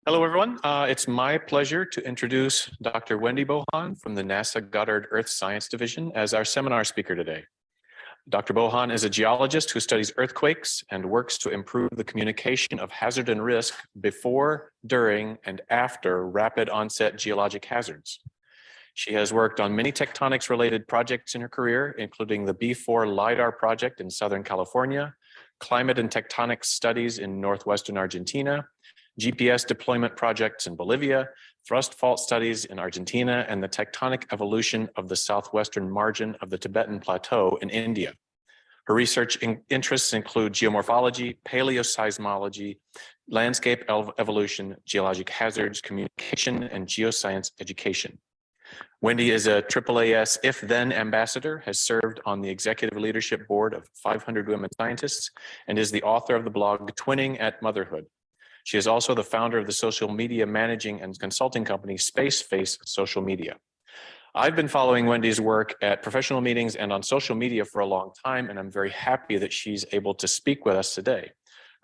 Hello, everyone. It's my pleasure to introduce Dr. Wendy Bohon from the NASA Goddard Earth Science Division as our seminar speaker today. Dr. Bohon is a geologist who studies earthquakes and works to improve the communication of hazard and risk before, during, and after rapid onset geologic hazards. She has worked on many tectonics-related projects in her career, including the B4 LIDAR project in Southern California, climate and tectonics studies in Northwestern Argentina, GPS deployment projects in Bolivia, thrust fault studies in Argentina, and the tectonic evolution of the southwestern margin of the Tibetan Plateau in India. Her research interests include geomorphology, paleoseismology, landscape evolution, geologic hazards, communication, and geoscience education. Wendy is a AAAS If-Then ambassador, has served on the executive leadership board of 500 Women Scientists, and is the author of the blog Twinning at Motherhood. She is also the founder of the social media managing and consulting company Spaceface Social Media. I've been following Wendy's work at professional meetings and on social media for a long time, and I'm very happy that she's able to speak with us today.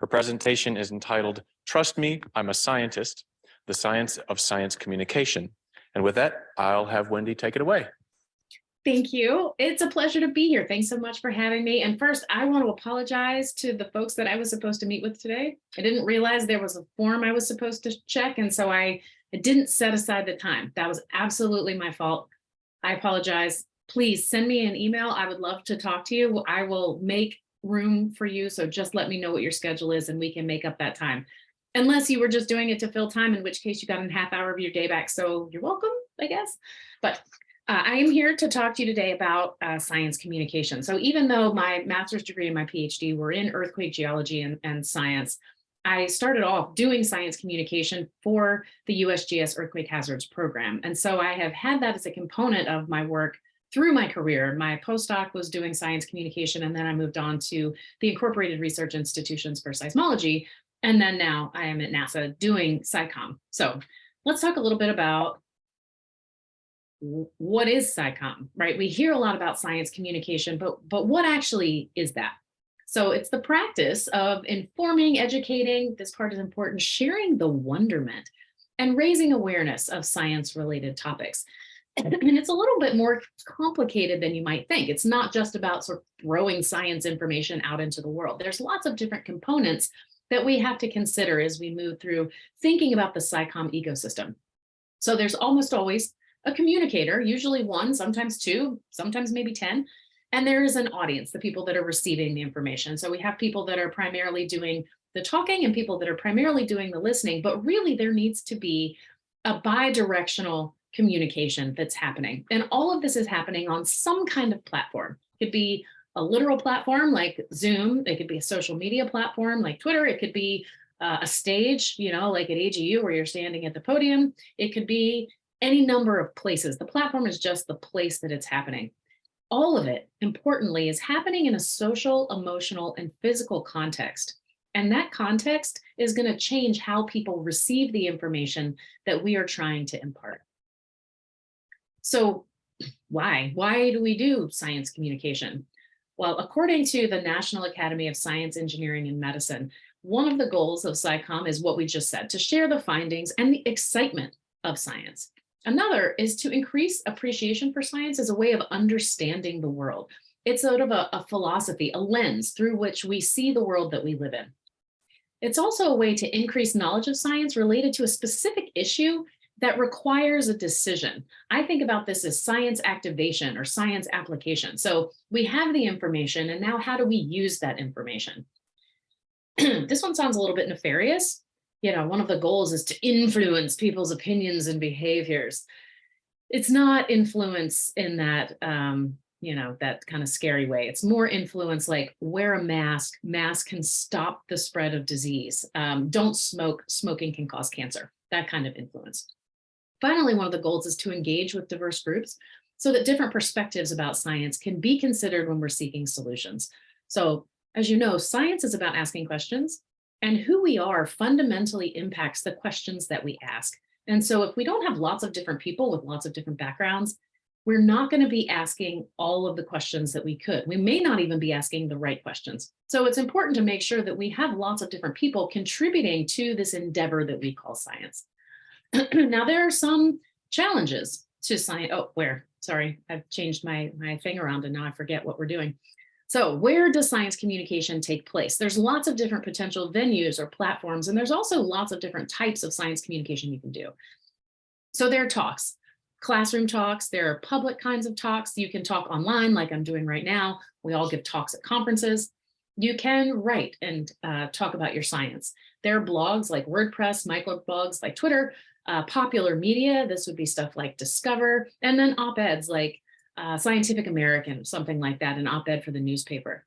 Her presentation is entitled, Trust Me, I'm a Scientist, the Science of Science Communication. And with that, I'll have Wendy take it away. Thank you. It's a pleasure to be here. Thanks so much for having me. And first, I want to apologize to the folks that I was supposed to meet with today. I didn't realize there was a form I was supposed to check, and so I didn't set aside the time. That was absolutely my fault. I apologize. Please send me an email. I would love to talk to you. I will make room for you, so just let me know what your schedule is and we can make up that time. Unless you were just doing it to fill time, in which case you got a half hour of your day back. So you're welcome, I guess. But I am here to talk to you today about science communication. So even though my master's degree and my PhD were in earthquake geology and science, I started off doing science communication for the USGS Earthquake Hazards Program. And so I have had that as a component of my work through my career. My postdoc was doing science communication, and then I moved on to the Incorporated Research Institutions for Seismology. And then now I am at NASA doing SciComm. So let's talk a little bit about what is SciComm, right? We hear a lot about science communication, but what actually is that? So it's the practice of informing, educating, this part is important, sharing the wonderment, and raising awareness of science-related topics. And it's a little bit more complicated than you might think. It's not just about sort of throwing science information out into the world. There's lots of different components that we have to consider as we move through thinking about the SciComm ecosystem. So there's almost always a communicator, usually one, sometimes two, sometimes maybe 10. And there is an audience, the people that are receiving the information. So we have people that are primarily doing the talking and people that are primarily doing the listening, but really there needs to be a bi-directional communication that's happening. And all of this is happening on some kind of platform. It could be a literal platform like Zoom, it could be a social media platform like Twitter, it could be a stage, like at AGU where you're standing at the podium, it could be any number of places. The platform is just the place that it's happening. All of it, importantly, is happening in a social, emotional, and physical context. And that context is going to change how people receive the information that we are trying to impart. So why? Why do we do science communication? Well, according to the National Academy of Science, Engineering, and Medicine, one of the goals of SciComm is what we just said, to share the findings and the excitement of science. Another is to increase appreciation for science as a way of understanding the world. It's sort of a philosophy, a lens through which we see the world that we live in. It's also a way to increase knowledge of science related to a specific issue that requires a decision. I think about this as science activation or science application. So we have the information, and now how do we use that information? This one sounds a little bit nefarious. One of the goals is to influence people's opinions and behaviors. It's not influence in that, that kind of scary way. It's more influence like wear a mask. Mask can stop the spread of disease. Don't smoke. Smoking can cause cancer. That kind of influence. Finally, one of the goals is to engage with diverse groups so that different perspectives about science can be considered when we're seeking solutions. So, as you know, science is about asking questions. And who we are fundamentally impacts the questions that we ask. And so if we don't have lots of different people with lots of different backgrounds, we're not going to be asking all of the questions that we could. We may not even be asking the right questions. So it's important to make sure that we have lots of different people contributing to this endeavor that we call science. Now, there are some challenges to science. Oh, where? Sorry, I've changed my thing around and now I forget what we're doing. So where does science communication take place? There's lots of different potential venues or platforms, and there's also lots of different types of science communication you can do. So there are talks, classroom talks, there are public kinds of talks. You can talk online like I'm doing right now. We all give talks at conferences. You can write and talk about your science. There are blogs like WordPress, microblogs like Twitter, popular media. This would be stuff like Discover, and then op-eds like Scientific American, something like that, an op-ed for the newspaper.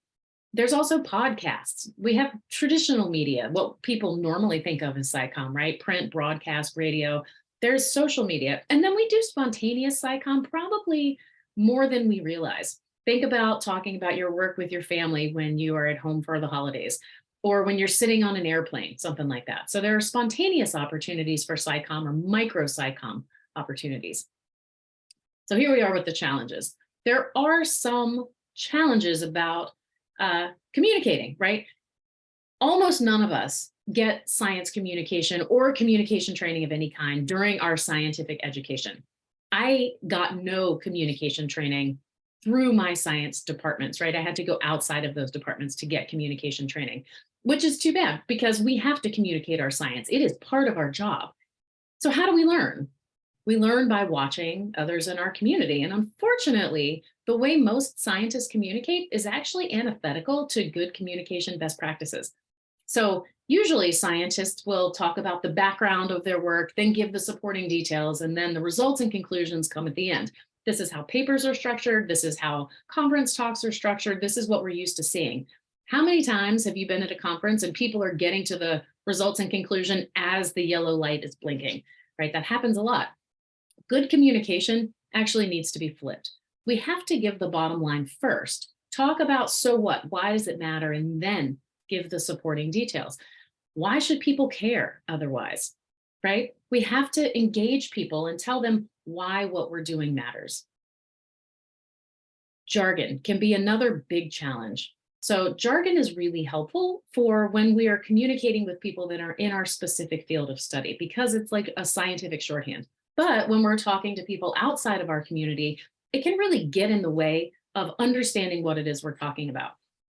There's also podcasts. We have traditional media, what people normally think of as SciComm, right? Print, broadcast, radio. There's social media. And then we do spontaneous SciComm probably more than we realize. Think about talking about your work with your family when you are at home for the holidays, or when you're sitting on an airplane, something like that. So there are spontaneous opportunities for SciComm or micro SciComm opportunities. So here we are with the challenges. There are some challenges about communicating, right? Almost none of us get science communication or communication training of any kind during our scientific education. I got no communication training through my science departments, right? I had to go outside of those departments to get communication training, which is too bad because we have to communicate our science. It is part of our job. So how do we learn? We learn by watching others in our community. And unfortunately, the way most scientists communicate is actually antithetical to good communication best practices. So usually scientists will talk about the background of their work, then give the supporting details, and then the results and conclusions come at the end. This is how papers are structured. This is how conference talks are structured. This is what we're used to seeing. How many times have you been at a conference and people are getting to the results and conclusion as the yellow light is blinking, right? That happens a lot. Good communication actually needs to be flipped. We have to give the bottom line first, talk about so what, why does it matter, and then give the supporting details. Why should people care otherwise, right? We have to engage people and tell them why what we're doing matters. Jargon can be another big challenge. So jargon is really helpful for when we are communicating with people that are in our specific field of study, because it's like a scientific shorthand. But when we're talking to people outside of our community, it can really get in the way of understanding what it is we're talking about.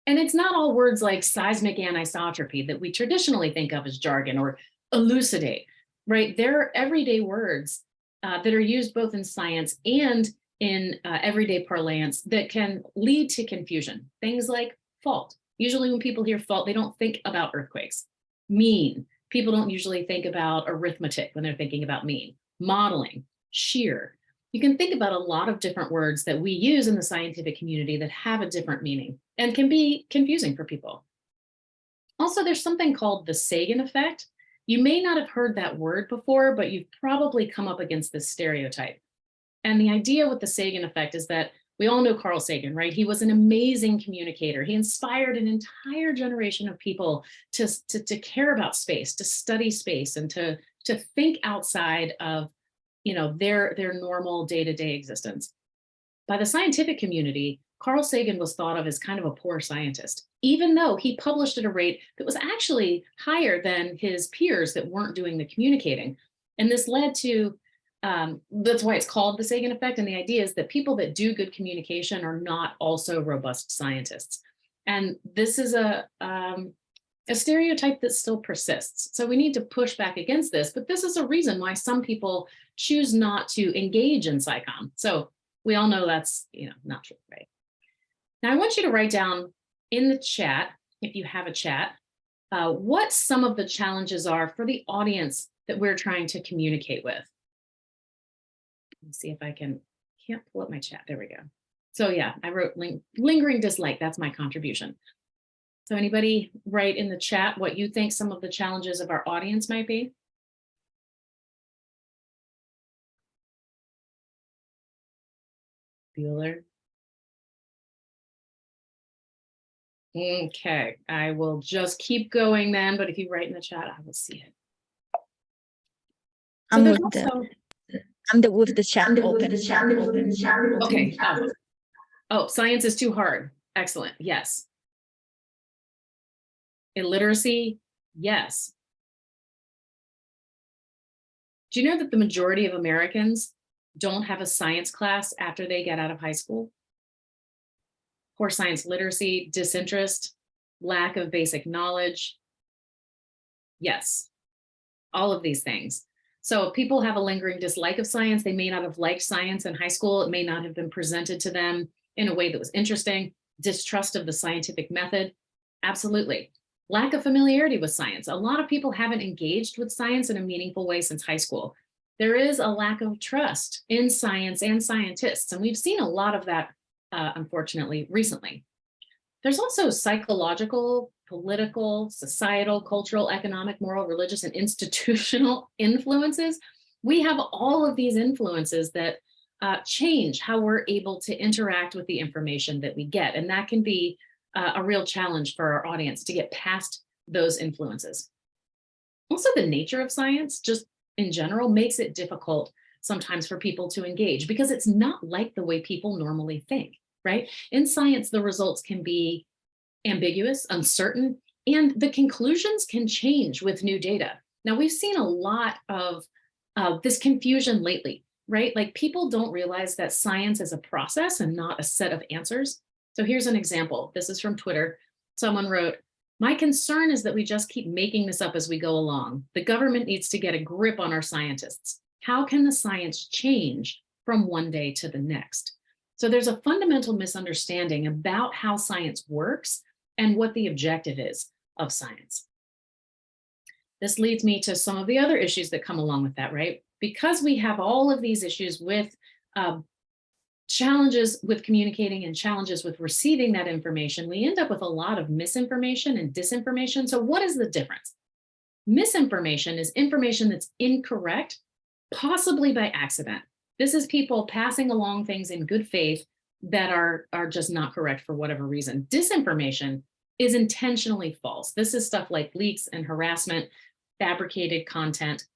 And it's not all words like seismic anisotropy that we traditionally think of as jargon, or elucidate, right? They're everyday words that are used both in science and in everyday parlance that can lead to confusion. Things like fault. Usually when people hear fault, they don't think about earthquakes. Mean. People don't usually think about arithmetic when they're thinking about mean. Modeling, shear. You can think about a lot of different words that we use in the scientific community that have a different meaning and can be confusing for people. Also, there's something called the Sagan effect. You may not have heard that word before, but you've probably come up against this stereotype. And the idea with the Sagan effect is that we all know Carl Sagan, right? He was an amazing communicator. He inspired an entire generation of people to care about space, to study space, and to think outside of, their normal day-to-day existence. By the scientific community, Carl Sagan was thought of as kind of a poor scientist, even though he published at a rate that was actually higher than his peers that weren't doing the communicating. And this led to, that's why it's called the Sagan effect. And the idea is that people that do good communication are not also robust scientists. And this is a stereotype that still persists. So we need to push back against this, but this is a reason why some people choose not to engage in SciComm. So we all know that's, not true, right? Now I want you to write down in the chat, if you have a chat, what some of the challenges are for the audience that we're trying to communicate with. Let's see if I can't pull up my chat. There we go. So yeah, I wrote lingering dislike. That's my contribution. So anybody write in the chat what you think some of the challenges of our audience might be? Bueller. Okay, I will just keep going then, but if you write in the chat, I will see it. So with the chat open. Okay. Oh, science is too hard. Excellent. Yes. Illiteracy. Yes. Do you know that the majority of Americans don't have a science class after they get out of high school? Poor science literacy, disinterest, lack of basic knowledge. Yes, all of these things. So if people have a lingering dislike of science, they may not have liked science in high school. It may not have been presented to them in a way that was interesting. Distrust of the scientific method. Absolutely. Lack of familiarity with science. A lot of people haven't engaged with science in a meaningful way since high school. There is a lack of trust in science and scientists, and we've seen a lot of that, unfortunately, recently. There's also psychological, political, societal, cultural, economic, moral, religious, and institutional influences. We have all of these influences that change how we're able to interact with the information that we get, and that can be a real challenge for our audience to get past those influences. Also, the nature of science, just in general, makes it difficult sometimes for people to engage because it's not like the way people normally think, right? In science, the results can be ambiguous, uncertain, and the conclusions can change with new data. Now, we've seen a lot of this confusion lately, right? Like people don't realize that science is a process and not a set of answers. So here's an example. This is from Twitter. Someone wrote, "My concern is that we just keep making this up as we go along. The government needs to get a grip on our scientists. How can the science change from one day to the next?" So there's a fundamental misunderstanding about how science works and what the objective is of science. This leads me to some of the other issues that come along with that, right? Because we have all of these issues with challenges with communicating and challenges with receiving that information, we end up with a lot of misinformation and disinformation. So what is the difference? Misinformation is information that's incorrect, possibly by accident. This is people passing along things in good faith that are just not correct for whatever reason. Disinformation is intentionally false. This is stuff like leaks and harassment, fabricated content.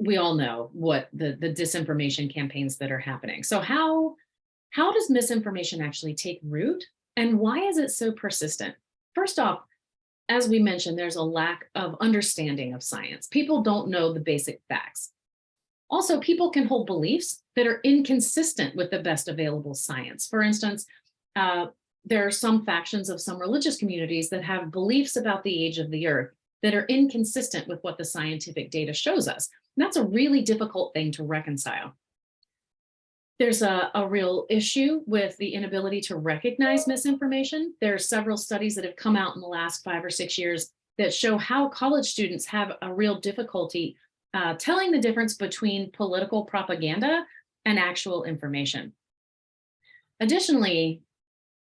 We all know what the disinformation campaigns that are happening. So how does misinformation actually take root? And why is it so persistent? First off, as we mentioned, there's a lack of understanding of science. People don't know the basic facts. Also, people can hold beliefs that are inconsistent with the best available science. For instance, there are some factions of some religious communities that have beliefs about the age of the earth that are inconsistent with what the scientific data shows us. And that's a really difficult thing to reconcile. There's a real issue with the inability to recognize misinformation. There are several studies that have come out in the last 5 or 6 years that show how college students have a real difficulty telling the difference between political propaganda and actual information. Additionally,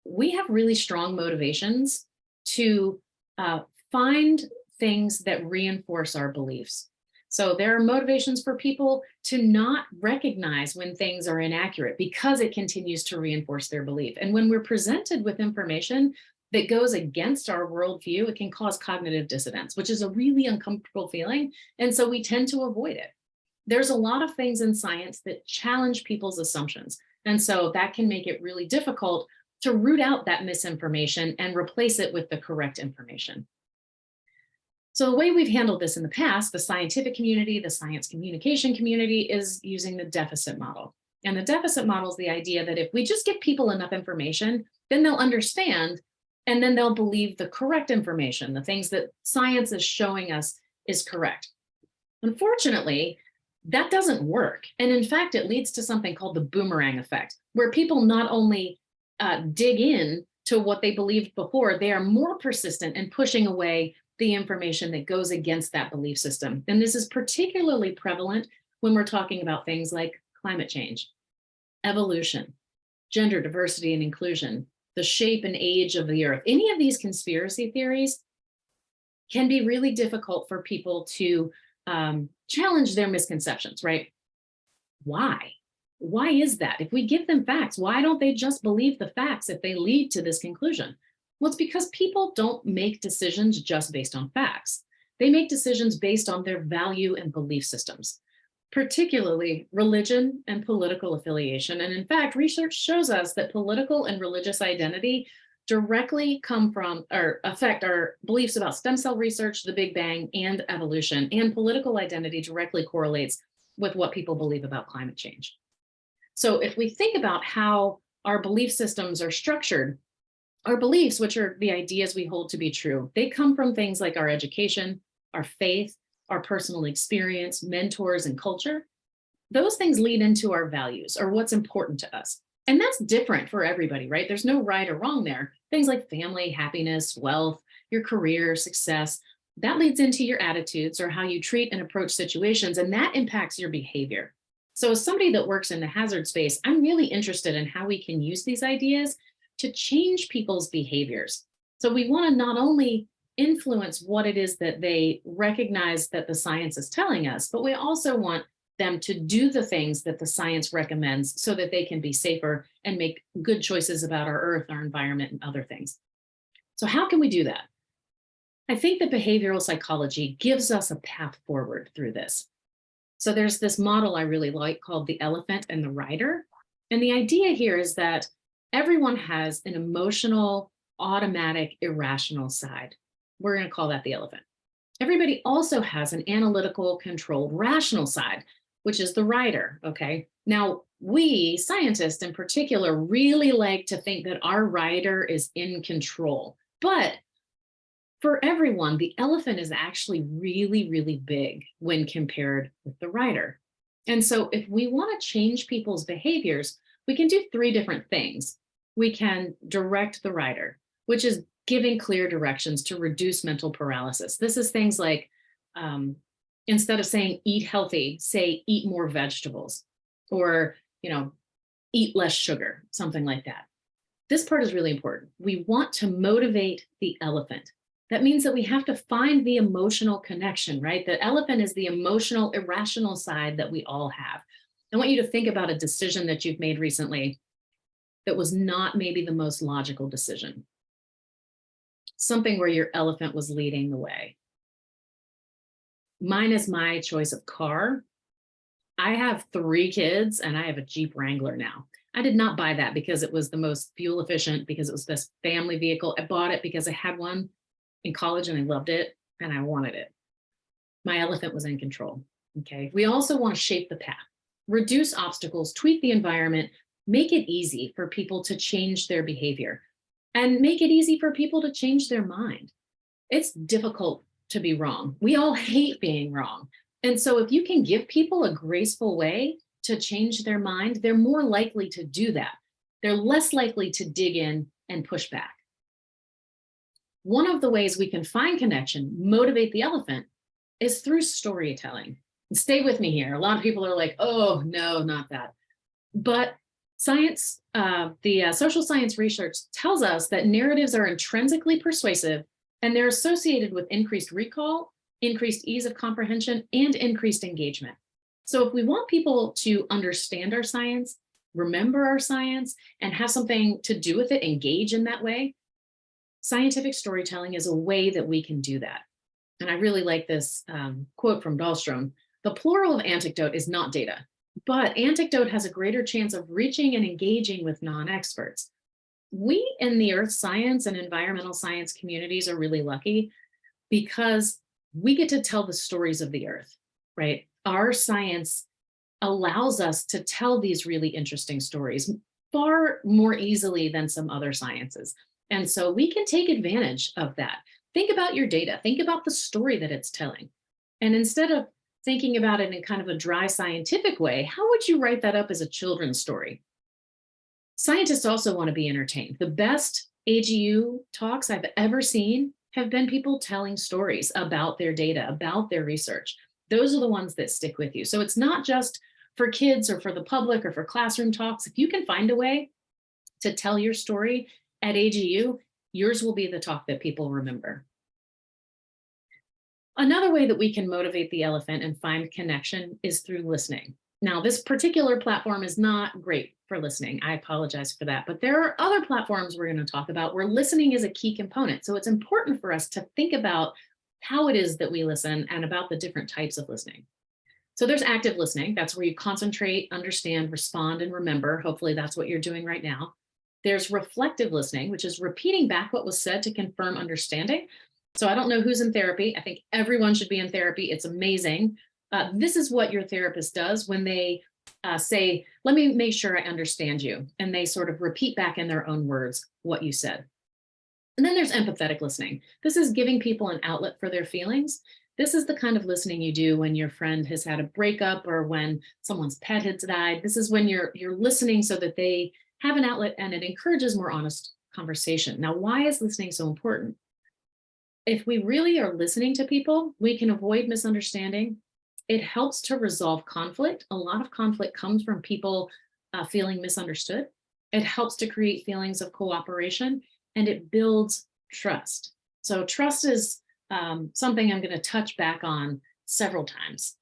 we have really strong motivations to find things that reinforce our beliefs. So there are motivations for people to not recognize when things are inaccurate because it continues to reinforce their belief. And when we're presented with information that goes against our worldview, it can cause cognitive dissonance, which is a really uncomfortable feeling. And so we tend to avoid it. There's a lot of things in science that challenge people's assumptions. And so that can make it really difficult to root out that misinformation and replace it with the correct information. So the way we've handled this in the past, the scientific community, the science communication community, is using the deficit model. And the deficit model is the idea that if we just give people enough information, then they'll understand, and then they'll believe the correct information, the things that science is showing us is correct. Unfortunately, that doesn't work. And in fact, it leads to something called the boomerang effect, where people not only dig in to what they believed before, they are more persistent in pushing away the information that goes against that belief system. And this is particularly prevalent when we're talking about things like climate change, evolution, gender diversity and inclusion, the shape and age of the earth. Any of these conspiracy theories can be really difficult for people to challenge their misconceptions, right? Why? Why is that? If we give them facts, why don't they just believe the facts if they lead to this conclusion? Well, it's because people don't make decisions just based on facts. They make decisions based on their value and belief systems. particularly religion and political affiliation. And in fact, research shows us that political and religious identity directly come from or affect our beliefs about stem cell research, the Big Bang, and evolution. And political identity directly correlates with what people believe about climate change. So if we think about how our belief systems are structured, our beliefs, which are the ideas we hold to be true, they come from things like our education, our faith, our personal experience, mentors, and culture. Those things lead into our values or what's important to us. And that's different for everybody, right? There's no right or wrong there. Things like family, happiness, wealth, your career, success, that leads into your attitudes or how you treat and approach situations, and that impacts your behavior. So as somebody that works in the hazard space, I'm really interested in how we can use these ideas to change people's behaviors. So we want to not only influence what it is that they recognize that the science is telling us, but we also want them to do the things that the science recommends so that they can be safer and make good choices about our earth, our environment, and other things. So how can we do that? I think that behavioral psychology gives us a path forward through this. So there's this model I really like called the elephant and the rider. And the idea here is that everyone has an emotional, automatic, irrational side. We're going to call that the elephant. Everybody also has an analytical, controlled, rational side, which is the rider, okay? Now, we scientists in particular really like to think that our rider is in control. But for everyone, the elephant is actually really, really big when compared with the rider. And so if we want to change people's behaviors, we can do three different things. We can direct the rider, which is giving clear directions to reduce mental paralysis. This is things like, instead of saying eat healthy, say eat more vegetables, or, eat less sugar, something like that. This part is really important. We want to motivate the elephant. That means that we have to find the emotional connection, right? The elephant is the emotional, irrational side that we all have. I want you to think about a decision that you've made recently that was not maybe the most logical decision. Something where your elephant was leading the way. Mine is my choice of car. I have 3 kids and I have a Jeep Wrangler now. I did not buy that because it was the most fuel efficient, because it was this family vehicle. I bought it because I had one in college and I loved it and I wanted it. My elephant was in control. Okay. We also want to shape the path, reduce obstacles, tweak the environment, make it easy for people to change their behavior, and make it easy for people to change their mind. It's difficult to be wrong. We all hate being wrong. And so if you can give people a graceful way to change their mind, they're more likely to do that. They're less likely to dig in and push back. One of the ways we can find connection, motivate the elephant, is through storytelling. And stay with me here. A lot of people are like, oh, no, not that. But science, the social science research tells us that narratives are intrinsically persuasive and they're associated with increased recall, increased ease of comprehension, and increased engagement. So if we want people to understand our science, remember our science, and have something to do with it, engage in that way, scientific storytelling is a way that we can do that. And I really like this quote from Dahlstrom: the plural of anecdote is not data, but anecdote has a greater chance of reaching and engaging with non-experts. We in the earth science and environmental science communities are really lucky because we get to tell the stories of the earth, right? Our science allows us to tell these really interesting stories far more easily than some other sciences. And so we can take advantage of that. Think about your data, think about the story that it's telling. And instead of thinking about it in kind of a dry scientific way, how would you write that up as a children's story? Scientists also want to be entertained. The best AGU talks I've ever seen have been people telling stories about their data, about their research. Those are the ones that stick with you. So it's not just for kids or for the public or for classroom talks. If you can find a way to tell your story at AGU, yours will be the talk that people remember. Another way that we can motivate the elephant and find connection is through listening. Now, this particular platform is not great for listening. I apologize for that, but there are other platforms we're going to talk about where listening is a key component. So it's important for us to think about how it is that we listen and about the different types of listening. So there's active listening. That's where you concentrate, understand, respond, and remember. Hopefully that's what you're doing right now. There's reflective listening, which is repeating back what was said to confirm understanding. So I don't know who's in therapy. I think everyone should be in therapy. It's amazing. This is what your therapist does when they say, let me make sure I understand you. And they sort of repeat back in their own words what you said. And then there's empathetic listening. This is giving people an outlet for their feelings. This is the kind of listening you do when your friend has had a breakup or when someone's pet has died. This is when you're listening so that they have an outlet, and it encourages more honest conversation. Now, why is listening so important? If we really are listening to people, we can avoid misunderstanding. It helps to resolve conflict. A lot of conflict comes from people feeling misunderstood. It helps to create feelings of cooperation, and it builds trust. So trust is something I'm going to touch back on several times.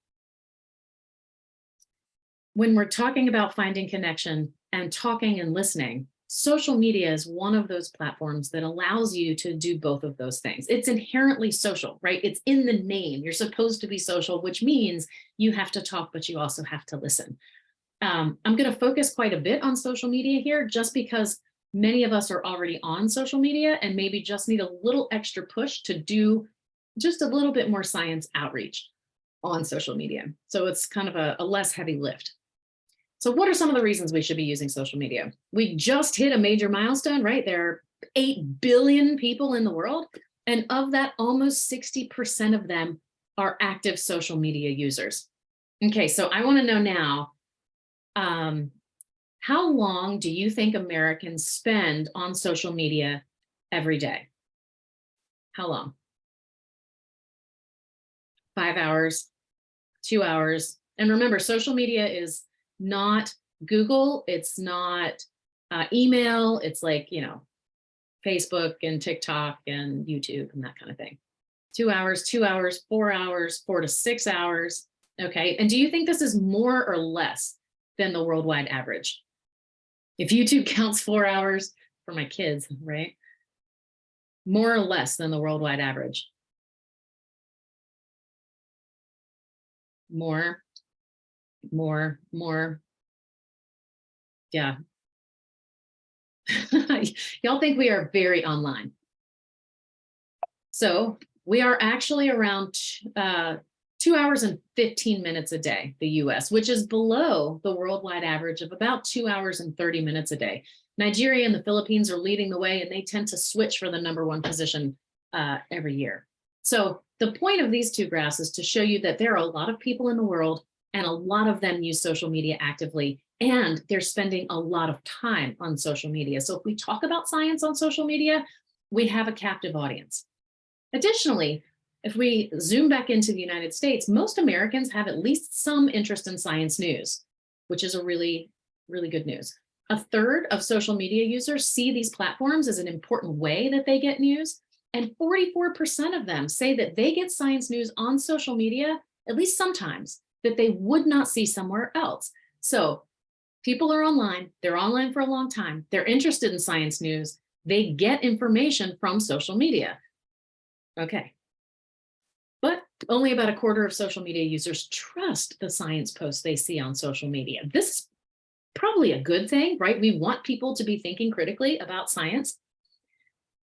When we're talking about finding connection and talking and listening, social media is one of those platforms that allows you to do both of those things. It's inherently social, right? It's in the name. You're supposed to be social, which means you have to talk, but you also have to listen. I'm going to focus quite a bit on social media here, just because many of us are already on social media and maybe just need a little extra push to do just a little bit more science outreach on social media. So it's kind of a less heavy lift. So what are some of the reasons we should be using social media? We just hit a major milestone, right? There are 8 billion people in the world. And of that, almost 60% of them are active social media users. Okay, so I want to know now, how long do you think Americans spend on social media every day? How long? 5 hours, 2 hours. And remember, social media is not Google, it's not email, it's like, Facebook and TikTok and YouTube and that kind of thing. 2 hours, 2 hours, 4 hours, 4 to 6 hours. Okay. And do you think this is more or less than the worldwide average? If YouTube counts 4 hours for my kids, right? More or less than the worldwide average? More. Yeah. Y'all think we are very online. So we are actually around 2 hours and 15 minutes a day, the US, which is below the worldwide average of about 2 hours and 30 minutes a day. Nigeria and the Philippines are leading the way, and they tend to switch for the #1 position every year. So the point of these two graphs is to show you that there are a lot of people in the world, and a lot of them use social media actively, and they're spending a lot of time on social media. So if we talk about science on social media, we have a captive audience. Additionally, if we zoom back into the United States, most Americans have at least some interest in science news, which is a really, really good news. A third of social media users see these platforms as an important way that they get news. And 44% of them say that they get science news on social media, at least sometimes, that they would not see somewhere else. So people are online, they're online for a long time, they're interested in science news, they get information from social media. Okay. But only about a quarter of social media users trust the science posts they see on social media. This is probably a good thing, right? We want people to be thinking critically about science.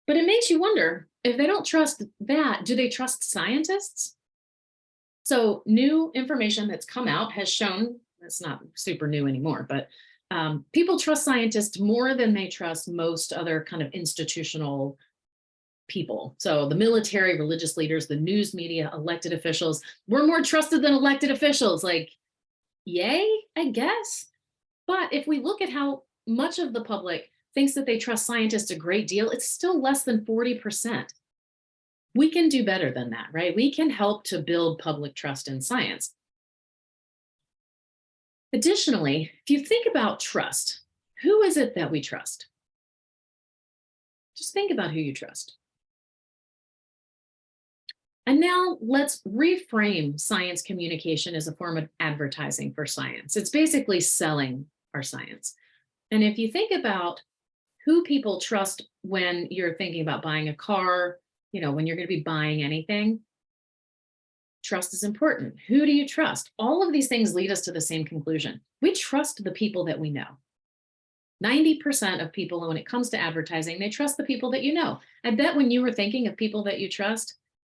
But it makes you wonder, if they don't trust that, do they trust scientists? So new information that's come out has shown, it's not super new anymore, but people trust scientists more than they trust most other kind of institutional people. So the military, religious leaders, the news media, elected officials, we're more trusted than elected officials. Like, yay, I guess. But if we look at how much of the public thinks that they trust scientists a great deal, it's still less than 40%. We can do better than that, right? We can help to build public trust in science. Additionally, if you think about trust, who is it that we trust? Just think about who you trust. And now let's reframe science communication as a form of advertising for science. It's basically selling our science. And if you think about who people trust when you're thinking about buying a car, when you're going to be buying anything, Trust is important. Who do you trust? All of these things lead us to the same conclusion. We trust the people that we know. 90% of people, when it comes to advertising, they trust the people that you know. I bet when you were thinking of people that you trust,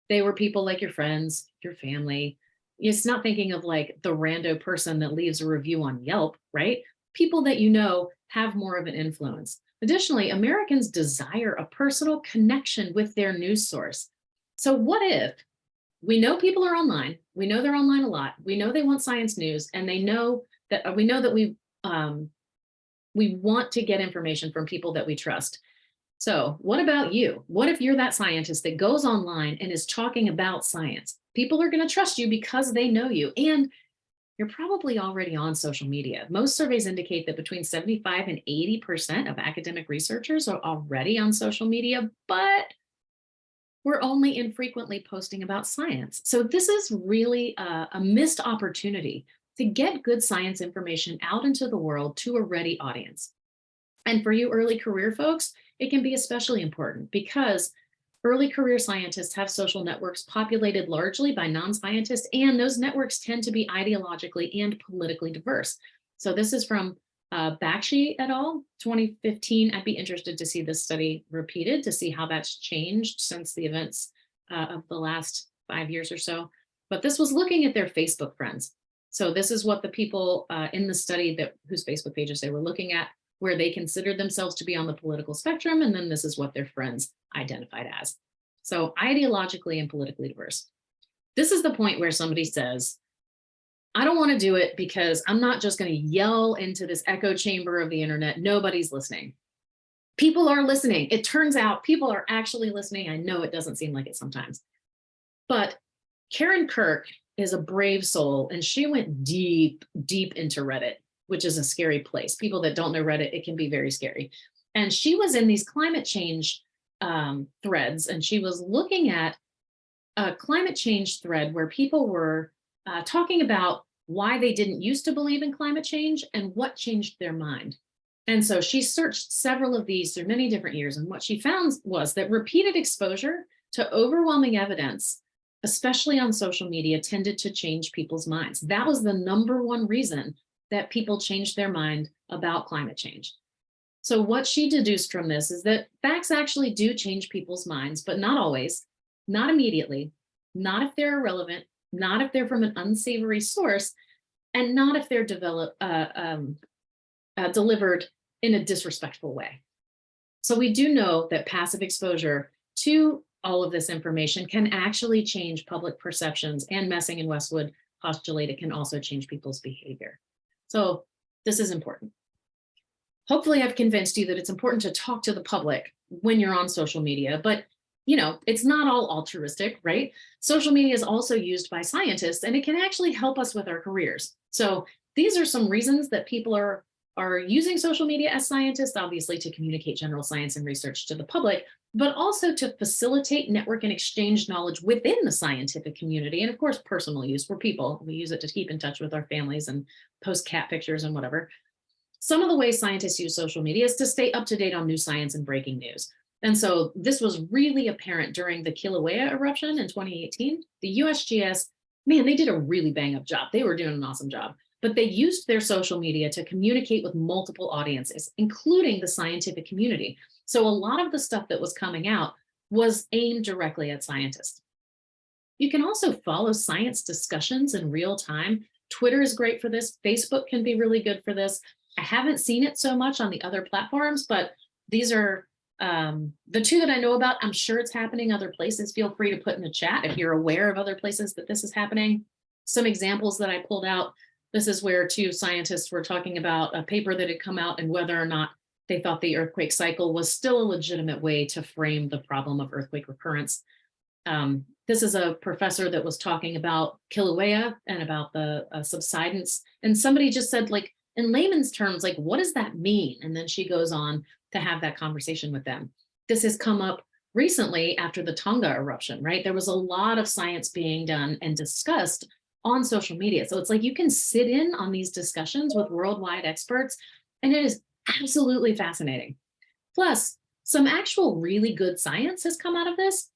they were people like your friends, your family. It's not thinking of like the rando person that leaves a review on Yelp, right? People that you know have more of an influence. Additionally, Americans desire a personal connection with their news source. So what if we know people are online, we know they're online a lot, we know they want science news, and they know that we want to get information from people that we trust. So what about you? What if you're that scientist that goes online and is talking about science? People are going to trust you because they know you. And you're probably already on social media. Most surveys indicate that between 75 and 80% of academic researchers are already on social media, but we're only infrequently posting about science. So this is really a missed opportunity to get good science information out into the world to a ready audience. And for you early career folks, it can be especially important because early career scientists have social networks populated largely by non-scientists, and those networks tend to be ideologically and politically diverse. So this is from Bakshi et al., 2015. I'd be interested to see this study repeated to see how that's changed since the events of the last 5 years or so. But this was looking at their Facebook friends. So this is what the people in the study whose Facebook pages they were looking at, where they considered themselves to be on the political spectrum. And then this is what their friends identified as. So ideologically and politically diverse. This is the point where somebody says, I don't want to do it because I'm not just going to yell into this echo chamber of the internet. Nobody's listening. People are listening. It turns out people are actually listening. I know it doesn't seem like it sometimes. But Karen Kirk is a brave soul, and she went deep, deep into Reddit, which is a scary place. People that don't know Reddit, it can be very scary. And she was in these climate change threads, and she was looking at a climate change thread where people were talking about why they didn't used to believe in climate change and what changed their mind. And so she searched several of these through many different years. And what she found was that repeated exposure to overwhelming evidence, especially on social media, tended to change people's minds. That was the number one reason that people changed their mind about climate change. So what she deduced from this is that facts actually do change people's minds, but not always, not immediately, not if they're irrelevant, not if they're from an unsavory source, and not if they're delivered in a disrespectful way. So we do know that passive exposure to all of this information can actually change public perceptions, and Messing and Westwood postulate it can also change people's behavior. So this is important. Hopefully I've convinced you that it's important to talk to the public when you're on social media, but it's not all altruistic, right? Social media is also used by scientists, and it can actually help us with our careers. So these are some reasons that people are using social media as scientists, obviously to communicate general science and research to the public, but also to facilitate network and exchange knowledge within the scientific community. And of course, personal use for people. We use it to keep in touch with our families and post cat pictures and whatever. Some of the ways scientists use social media is to stay up to date on new science and breaking news. And so this was really apparent during the Kilauea eruption in 2018. The USGS, man, they did a really bang up job. They were doing an awesome job, but they used their social media to communicate with multiple audiences, including the scientific community. So a lot of the stuff that was coming out was aimed directly at scientists. You can also follow science discussions in real time. Twitter is great for this. Facebook can be really good for this. I haven't seen it so much on the other platforms, but these are the two that I know about. I'm sure it's happening other places. Feel free to put in the chat if you're aware of other places that this is happening. Some examples that I pulled out. This is where two scientists were talking about a paper that had come out and whether or not they thought the earthquake cycle was still a legitimate way to frame the problem of earthquake recurrence. This is a professor that was talking about Kilauea and about the subsidence. And somebody just said, like, in layman's terms, like, what does that mean? And then she goes on to have that conversation with them. This has come up recently after the Tonga eruption, right? There was a lot of science being done and discussed on social media. So it's like you can sit in on these discussions with worldwide experts, and it is absolutely fascinating. Plus, some actual really good science has come out of this.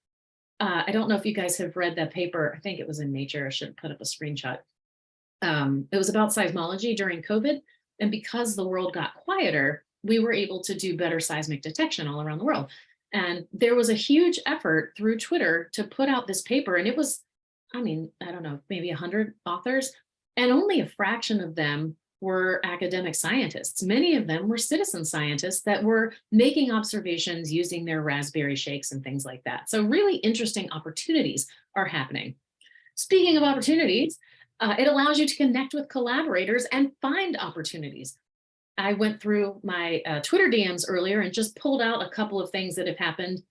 I don't know if you guys have read that paper. I think it was in Nature. I should put up a screenshot. It was about seismology during COVID. And because the world got quieter, we were able to do better seismic detection all around the world. And there was a huge effort through Twitter to put out this paper. And it was, I mean, I don't know, maybe 100 authors, and only a fraction of them were academic scientists. Many of them were citizen scientists that were making observations using their Raspberry Shakes and things like that. So really interesting opportunities are happening. Speaking of opportunities, it allows you to connect with collaborators and find opportunities. I went through my Twitter DMs earlier and just pulled out a couple of things that have happened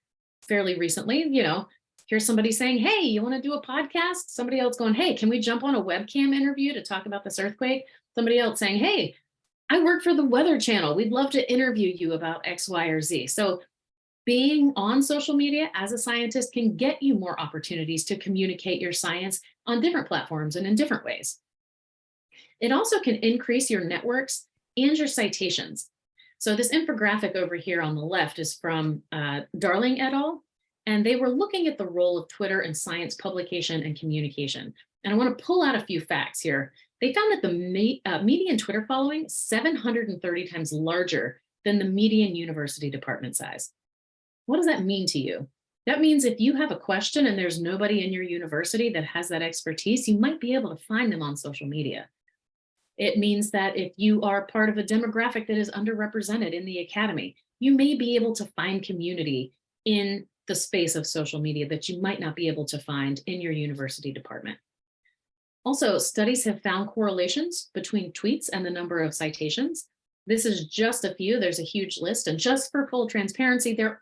fairly recently. You know, here's somebody saying, hey, you want to do a podcast? Somebody else going, hey, can we jump on a webcam interview to talk about this earthquake? Somebody else saying, hey, I work for the Weather Channel. We'd love to interview you about X, Y, or Z. So being on social media as a scientist can get you more opportunities to communicate your science on different platforms and in different ways. It also can increase your networks and your citations. So this infographic over here on the left is from Darling et al. And they were looking at the role of Twitter in science publication and communication. And I want to pull out a few facts here. They found that the median Twitter following 730 times larger than the median university department size. What does that mean to you? That means if you have a question and there's nobody in your university that has that expertise, you might be able to find them on social media. It means that if you are part of a demographic that is underrepresented in the academy, you may be able to find community in the space of social media that you might not be able to find in your university department. Also, studies have found correlations between tweets and the number of citations. This is just a few. There's a huge list. And just for full transparency, there's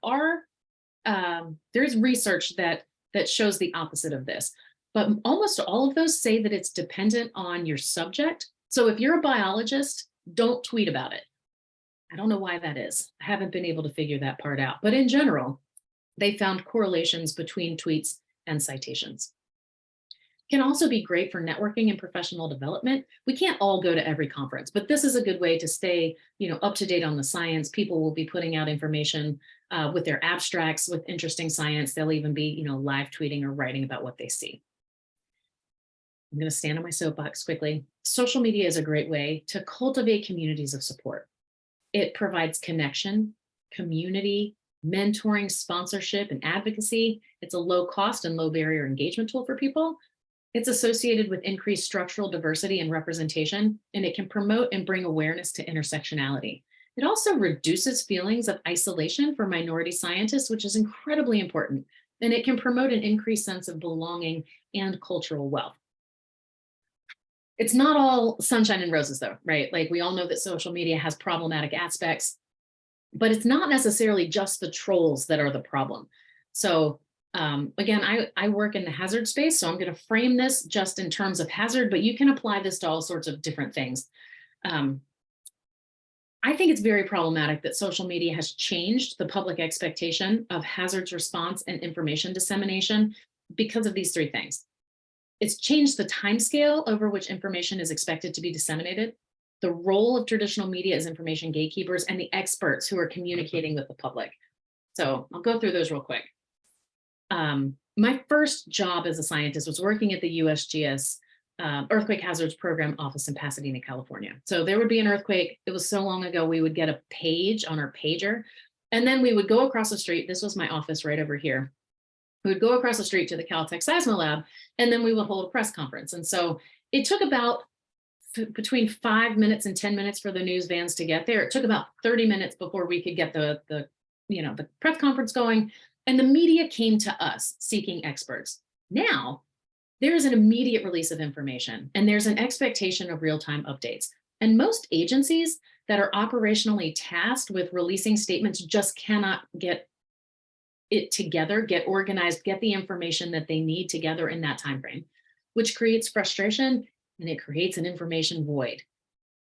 research that shows the opposite of this. But almost all of those say that it's dependent on your subject. So if you're a biologist, don't tweet about it. I don't know why that is. I haven't been able to figure that part out. But in general, they found correlations between tweets and citations. Can also be great for networking and professional development. We can't all go to every conference, but this is a good way to stay, up to date on the science. People will be putting out information with their abstracts with interesting science. They'll even be, live tweeting or writing about what they see. I'm going to stand on my soapbox quickly. Social media is a great way to cultivate communities of support. It provides connection, community, mentoring, sponsorship, and advocacy. It's a low cost and low barrier engagement tool for people. It's associated with increased structural diversity and representation, and it can promote and bring awareness to intersectionality. It also reduces feelings of isolation for minority scientists, which is incredibly important, and it can promote an increased sense of belonging and cultural wealth. It's not all sunshine and roses though, right? Like we all know that social media has problematic aspects, but it's not necessarily just the trolls that are the problem. So again, I work in the hazard space, so I'm going to frame this just in terms of hazard, but you can apply this to all sorts of different things. I think it's very problematic that social media has changed the public expectation of hazards response and information dissemination because of these three things. It's changed the timescale over which information is expected to be disseminated, the role of traditional media as information gatekeepers, and the experts who are communicating with the public. So I'll go through those real quick. My first job as a scientist was working at the USGS Earthquake Hazards Program office in Pasadena, California. So there would be an earthquake. It was so long ago, we would get a page on our pager, and then we would go across the street. This was my office right over here. We would go across the street to the Caltech Seismolab, and then we would hold a press conference. And so it took about between 5 minutes and 10 minutes for the news vans to get there. It took about 30 minutes before we could get the press conference going. And the media came to us seeking experts. Now, there is an immediate release of information, and there's an expectation of real-time updates. And most agencies that are operationally tasked with releasing statements just cannot get it together, get organized, get the information that they need together in that time frame, which creates frustration, and it creates an information void.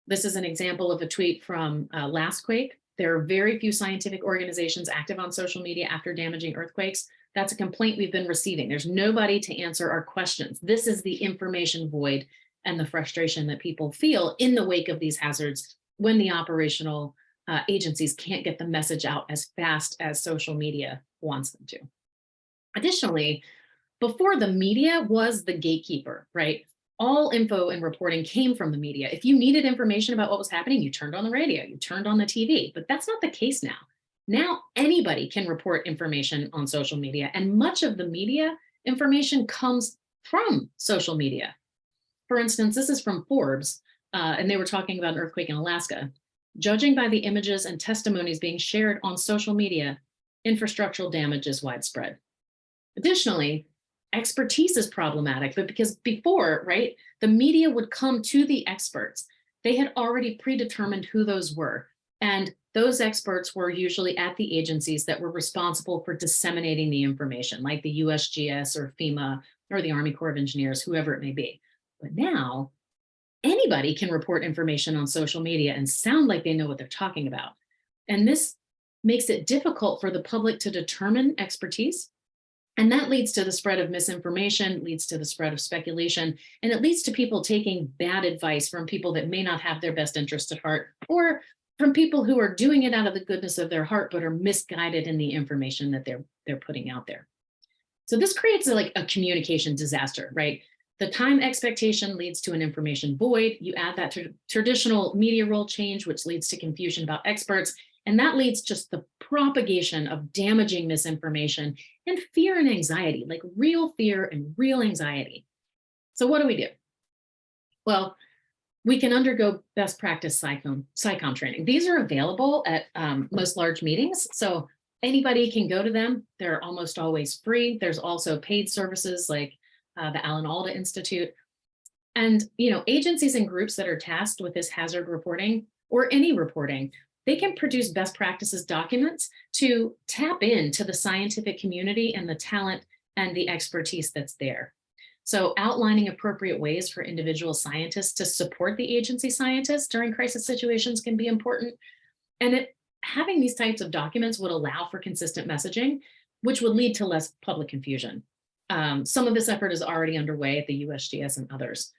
This is an example of a tweet from last quake. There are very few scientific organizations active on social media after damaging earthquakes. That's a complaint we've been receiving. There's nobody to answer our questions. This is the information void and the frustration that people feel in the wake of these hazards when the operational agencies can't get the message out as fast as social media wants them to. Additionally, before, the media was the gatekeeper, right? All info and reporting came from the media. If you needed information about what was happening, you turned on the radio, you turned on the TV, but that's not the case now. Now anybody can report information on social media, and much of the media information comes from social media. For instance, this is from Forbes, and they were talking about an earthquake in Alaska. Judging by the images and testimonies being shared on social media, infrastructural damage is widespread. Additionally, expertise is problematic, but because before, right, the media would come to the experts. They had already predetermined who those were. And those experts were usually at the agencies that were responsible for disseminating the information, like the USGS or FEMA or the Army Corps of Engineers, whoever it may be. But now anybody can report information on social media and sound like they know what they're talking about. And this makes it difficult for the public to determine expertise. And that leads to the spread of misinformation, leads to the spread of speculation, and it leads to people taking bad advice from people that may not have their best interest at heart, or from people who are doing it out of the goodness of their heart, but are misguided in the information that they're putting out there. So this creates like a communication disaster, right? The time expectation leads to an information void. You add that to traditional media role change, which leads to confusion about experts. And that leads just the propagation of damaging misinformation and fear and anxiety, like real fear and real anxiety. So what do we do? Well, we can undergo best practice SciComm training. These are available at most large meetings. So anybody can go to them. They're almost always free. There's also paid services like the Alan Alda Institute. And, agencies and groups that are tasked with this hazard reporting or any reporting, they can produce best practices documents to tap into the scientific community and the talent and the expertise that's there. So outlining appropriate ways for individual scientists to support the agency scientists during crisis situations can be important. And having these types of documents would allow for consistent messaging, which would lead to less public confusion. Some of this effort is already underway at the USGS and others.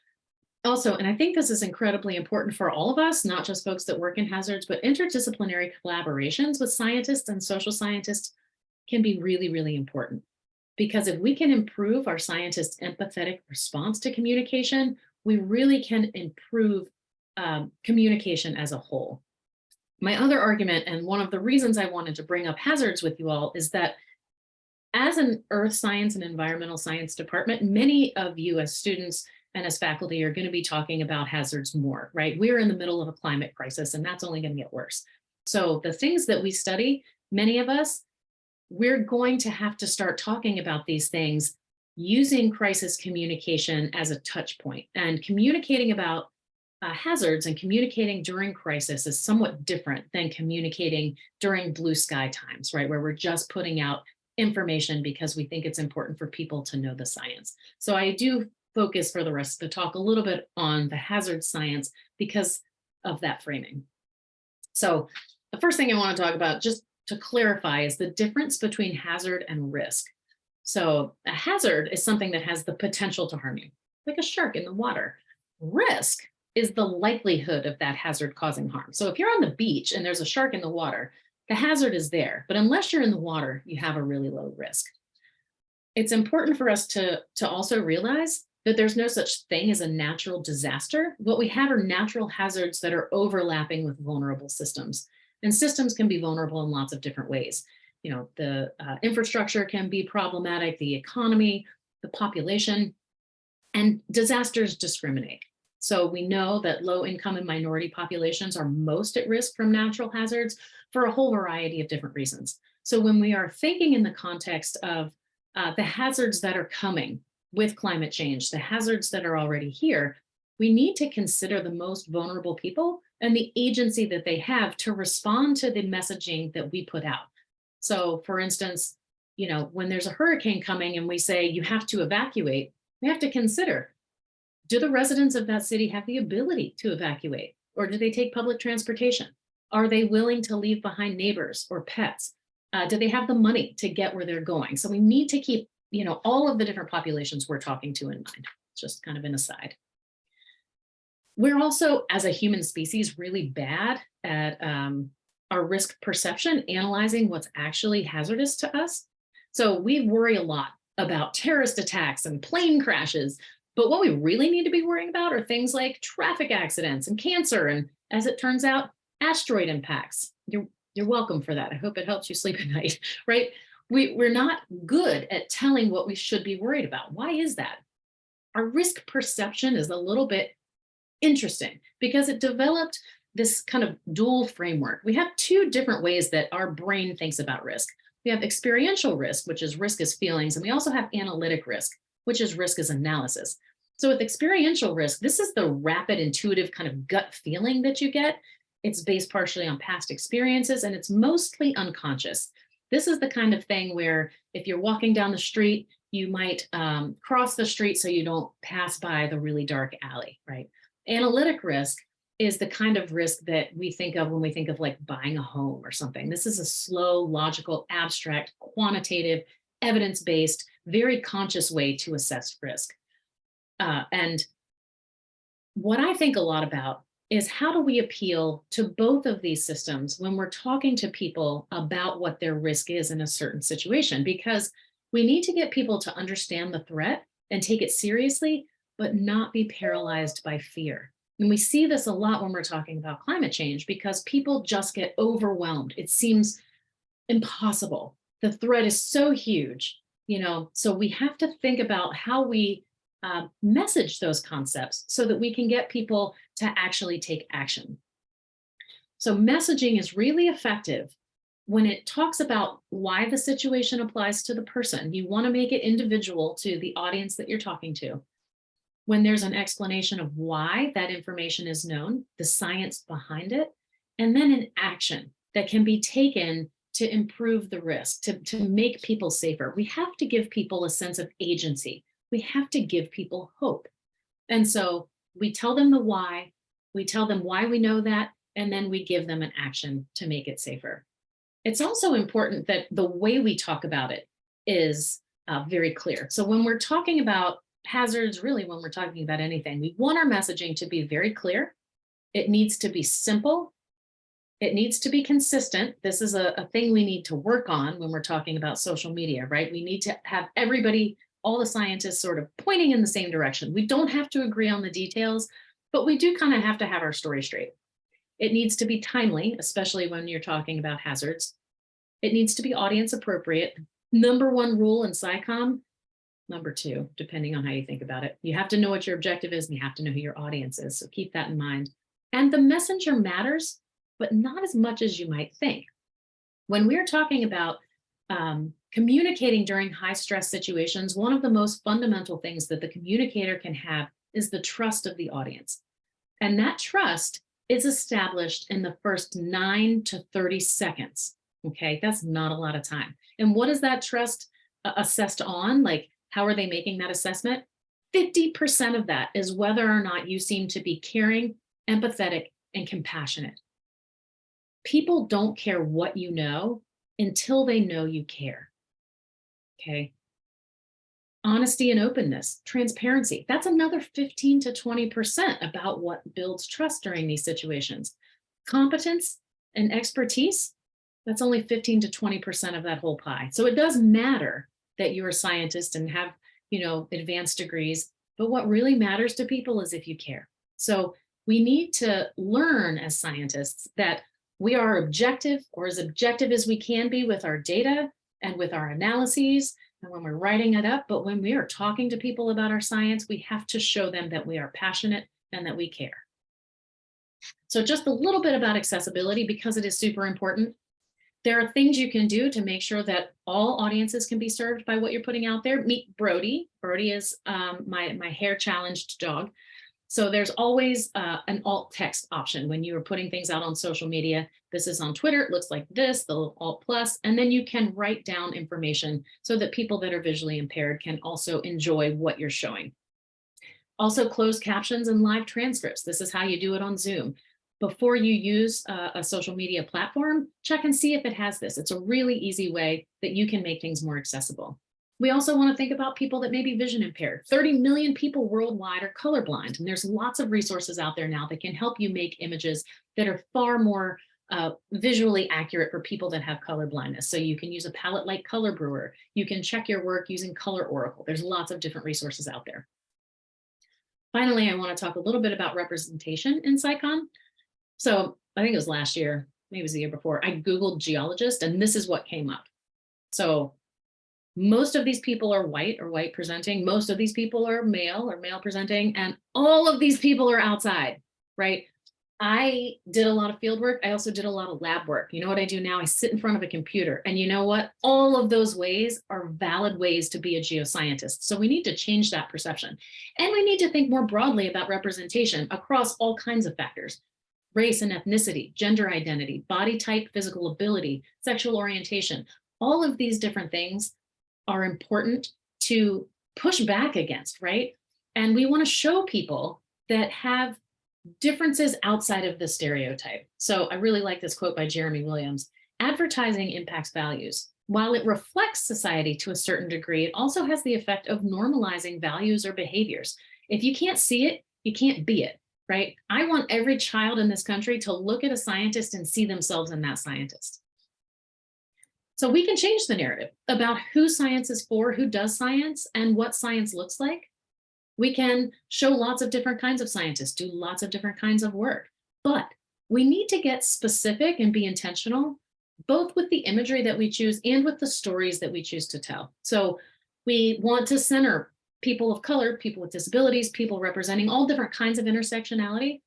Also, and I think this is incredibly important for all of us, not just folks that work in hazards, but interdisciplinary collaborations with scientists and social scientists can be really, really important. Because if we can improve our scientists' empathetic response to communication, we really can improve communication as a whole. My other argument, and one of the reasons I wanted to bring up hazards with you all, is that as an earth science and environmental science department, many of you as students and as faculty are going to be talking about hazards more, right? We're in the middle of a climate crisis, and that's only going to get worse. So the things that we study, many of us, we're going to have to start talking about these things using crisis communication as a touch point. And communicating about hazards and communicating during crisis is somewhat different than communicating during blue sky times, right? Where we're just putting out information because we think it's important for people to know the science. So I do focus for the rest of the talk a little bit on the hazard science because of that framing. So the first thing I want to talk about, just to clarify, is the difference between hazard and risk. So a hazard is something that has the potential to harm you, like a shark in the water. Risk is the likelihood of that hazard causing harm. So if you're on the beach and there's a shark in the water, the hazard is there, but unless you're in the water, you have a really low risk. It's important for us to also realize that there's no such thing as a natural disaster. What we have are natural hazards that are overlapping with vulnerable systems. And systems can be vulnerable in lots of different ways. The infrastructure can be problematic, the economy, the population, and disasters discriminate. So we know that low income and minority populations are most at risk from natural hazards for a whole variety of different reasons. So when we are thinking in the context of the hazards that are coming with climate change, the hazards that are already here, we need to consider the most vulnerable people and the agency that they have to respond to the messaging that we put out. So for instance, when there's a hurricane coming and we say you have to evacuate, we have to consider, do the residents of that city have the ability to evacuate, or do they take public transportation? Are they willing to leave behind neighbors or pets? Do they have the money to get where they're going? So we need to keep, all of the different populations we're talking to in mind. Just kind of an aside. We're also, as a human species, really bad at our risk perception, analyzing what's actually hazardous to us. So we worry a lot about terrorist attacks and plane crashes, but what we really need to be worrying about are things like traffic accidents and cancer, and as it turns out, asteroid impacts. You're welcome for that. I hope it helps you sleep at night, right? We're not good at telling what we should be worried about. Why is that? Our risk perception is a little bit interesting because it developed this kind of dual framework. We have two different ways that our brain thinks about risk. We have experiential risk, which is risk as feelings, and we also have analytic risk, which is risk as analysis. So with experiential risk, this is the rapid, intuitive kind of gut feeling that you get. It's based partially on past experiences, and it's mostly unconscious. This is the kind of thing where if you're walking down the street, you might cross the street so you don't pass by the really dark alley, right? Analytic risk is the kind of risk that we think of when we think of like buying a home or something. This is a slow, logical, abstract, quantitative, evidence-based, very conscious way to assess risk. And what I think a lot about is how do we appeal to both of these systems when we're talking to people about what their risk is in a certain situation? Because we need to get people to understand the threat and take it seriously, but not be paralyzed by fear. And we see this a lot when we're talking about climate change because people just get overwhelmed. It seems impossible. The threat is so huge, so we have to think about how we message those concepts so that we can get people to actually take action. So messaging is really effective when it talks about why the situation applies to the person. You want to make it individual to the audience that you're talking to. When there's an explanation of why that information is known, the science behind it, and then an action that can be taken to improve the risk, to make people safer. We have to give people a sense of agency. We have to give people hope. And so we tell them the why, we tell them why we know that, and then we give them an action to make it safer. It's also important that the way we talk about it is very clear. So when we're talking about hazards, really when we're talking about anything, we want our messaging to be very clear. It needs to be simple. It needs to be consistent. This is a thing we need to work on when we're talking about social media, right? We need to have everybody, all the scientists sort of pointing in the same direction. We don't have to agree on the details, but we do kind of have to have our story straight. It needs to be timely, especially when you're talking about hazards. It needs to be audience appropriate. Number one rule in SciComm, number two, depending on how you think about it. You have to know what your objective is and you have to know who your audience is. So keep that in mind. And the messenger matters, but not as much as you might think. When we're talking about communicating during high stress situations, one of the most fundamental things that the communicator can have is the trust of the audience. And that trust is established in the first 9 to 30 seconds. Okay, that's not a lot of time. And what is that trust assessed on? Like, how are they making that assessment? 50% of that is whether or not you seem to be caring, empathetic, and compassionate. People don't care what you know until they know you care. Okay. Honesty and openness, transparency. That's another 15 to 20% about what builds trust during these situations. Competence and expertise, that's only 15 to 20% of that whole pie. So it does matter that you're a scientist and have, advanced degrees, but what really matters to people is if you care. So we need to learn as scientists that we are objective, or as objective as we can be with our data and with our analyses and when we're writing it up. But when we are talking to people about our science, we have to show them that we are passionate and that we care. So just a little bit about accessibility, because it is super important. There are things you can do to make sure that all audiences can be served by what you're putting out there. Meet Brody. Brody is my hair challenged dog. So there's always an alt text option when you are putting things out on social media. This is on Twitter. It looks like this, the little alt plus, and then you can write down information so that people that are visually impaired can also enjoy what you're showing. Also, closed captions and live transcripts. This is how you do it on Zoom. Before you use a social media platform, check and see if it has this. It's a really easy way that you can make things more accessible. We also want to think about people that may be vision impaired. 30 million people worldwide are colorblind, and there's lots of resources out there now that can help you make images that are far more visually accurate for people that have color blindness. So you can use a palette like Color Brewer. You can check your work using Color Oracle. There's lots of different resources out there. Finally, I want to talk a little bit about representation in SciComm. So I think it was last year, maybe it was the year before, I Googled geologist, and this is what came up. So most of these people are white or white presenting. Most of these people are male or male presenting, and all of these people are outside, right? I did a lot of field work. I also did a lot of lab work. You know what I do now? I sit in front of a computer, and you know what? All of those ways are valid ways to be a geoscientist. So we need to change that perception. And we need to think more broadly about representation across all kinds of factors: race and ethnicity, gender identity, body type, physical ability, sexual orientation. All of these different things are important to push back against, right? And we want to show people that have differences outside of the stereotype. So I really like this quote by Jeremy Williams: advertising impacts values. While it reflects society to a certain degree, it also has the effect of normalizing values or behaviors. If you can't see it, you can't be it, right? I want every child in this country to look at a scientist and see themselves in that scientist. So we can change the narrative about who science is for, who does science, and what science looks like. We can show lots of different kinds of scientists, do lots of different kinds of work, but we need to get specific and be intentional, both with the imagery that we choose and with the stories that we choose to tell. So we want to center people of color, people with disabilities, people representing all different kinds of intersectionality,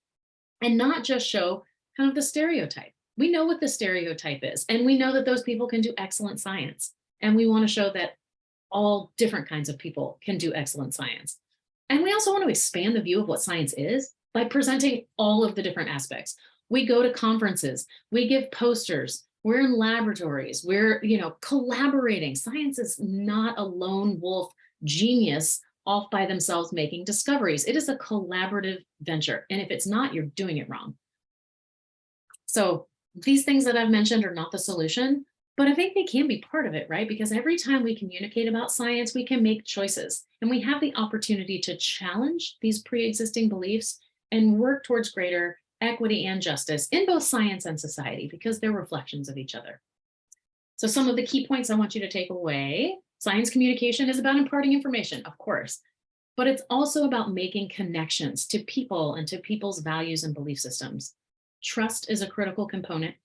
and not just show kind of the stereotype. We know what the stereotype is, and we know that those people can do excellent science. And we want to show that all different kinds of people can do excellent science. And we also want to expand the view of what science is by presenting all of the different aspects. We go to conferences, we give posters, we're in laboratories, we're, collaborating. Science is not a lone wolf genius off by themselves making discoveries. It is a collaborative venture. And if it's not, you're doing it wrong. So these things that I've mentioned are not the solution, but I think they can be part of it, right? Because every time we communicate about science, we can make choices, and we have the opportunity to challenge these pre-existing beliefs and work towards greater equity and justice in both science and society, because they're reflections of each other. So some of the key points I want you to take away: science communication is about imparting information, of course, but it's also about making connections to people and to people's values and belief systems. Trust is a critical component.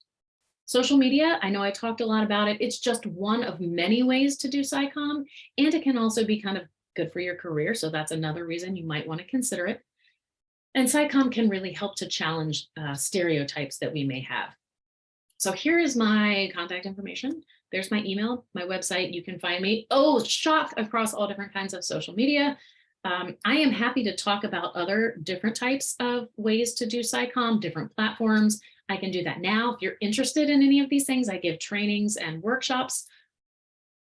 Social media, I know I talked a lot about it. It's just one of many ways to do SciComm, and it can also be kind of good for your career. So that's another reason you might want to consider it. And SciComm can really help to challenge stereotypes that we may have. So here is my contact information. There's my email, my website. You can find me, shock, across all different kinds of social media. I am happy to talk about other different types of ways to do SciComm, different platforms. I can do that now. If you're interested in any of these things, I give trainings and workshops